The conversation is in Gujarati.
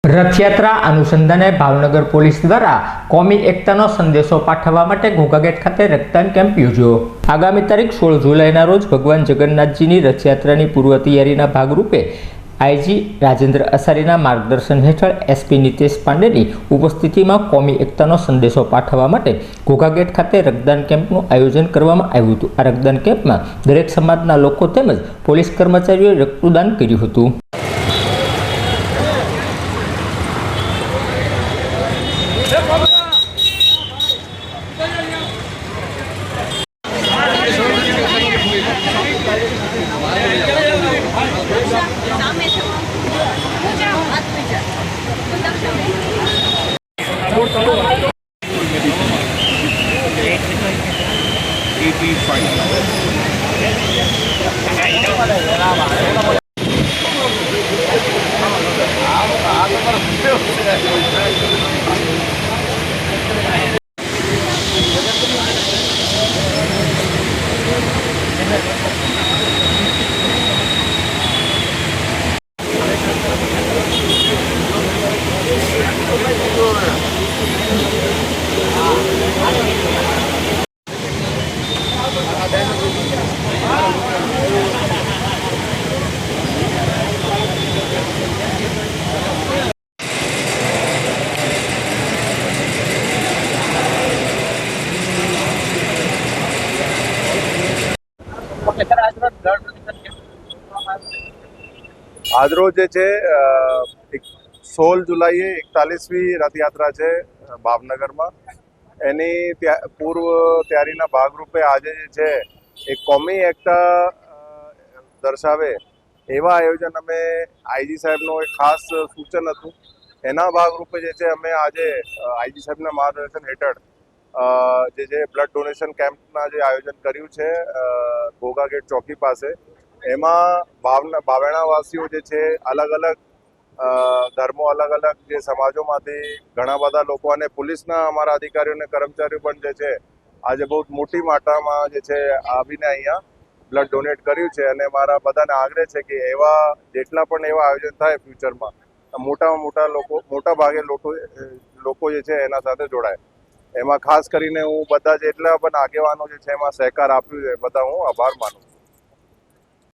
રથયાત્રા અનુસંધાને ભાવનગર પોલીસ દ્વારા કોમી એકતાનો સંદેશો પાઠવવા માટે ઘોઘાગેટ ખાતે રક્તદાન કેમ્પ યોજ્યો। આગામી તારીખ 16 જુલાઈના રોજ ભગવાન જગન્નાથજીની રથયાત્રાની પૂર્વ તૈયારીના ભાગરૂપે આઈજી રાજેન્દ્ર અસારીના માર્ગદર્શન હેઠળ એસપી નિતેશ પાંડેની ઉપસ્થિતિમાં કોમી એકતાનો સંદેશો પાઠવવા માટે ઘોઘાગેટ ખાતે રક્તદાન કેમ્પનું આયોજન કરવામાં આવ્યું હતું। આ રક્તદાન કેમ્પમાં દરેક સમાજના લોકો તેમજ પોલીસ કર્મચારીઓએ રક્તદાન કર્યું હતું। આજરોજ જે છે 16 જુલાઈએ 41મી રથયાત્રા છે ભાવનગરમાં। એની પૂર્વ તૈયારીના ભાગરૂપે આજે જે છે એક કોમી એકતા દર્શાવે એવા આયોજન અમે આઈજી સાહેબનું એક ખાસ સૂચન હતું। એના ભાગરૂપે જે છે અમે આજે આઈજી સાહેબના માર્ગદર્શન હેઠળ જે છે બ્લડ ડોનેશન કેમ્પના જે આયોજન કર્યું છે ઘોઘાગેટ ચોકી પાસે। એમાં બાવેણાવાસીઓ જે છે અલગ અલગ ધર્મો અલગ અલગ જે સમાજોમાંથી ઘણા બધા લોકો અને પોલીસના અમારા અધિકારીઓ અને કર્મચારીઓ પણ જે છે આજે બહુ મોટી માત્રામાં જે છે આવીને અહીંયા બ્લડ ડોનેટ કર્યું છે। અને મારા બધાને આગ્રહ છે કે એવા જેટલા પણ એવા આયોજન થાય ફ્યુચરમાં મોટા ભાગે લોકો જે છે એના સાથે જોડાય। એમાં ખાસ કરીને હું બધા જેટલા પણ આગેવાનો જે છે એમાં સહકાર આપ્યું છે બધા હું આભાર માનું છું।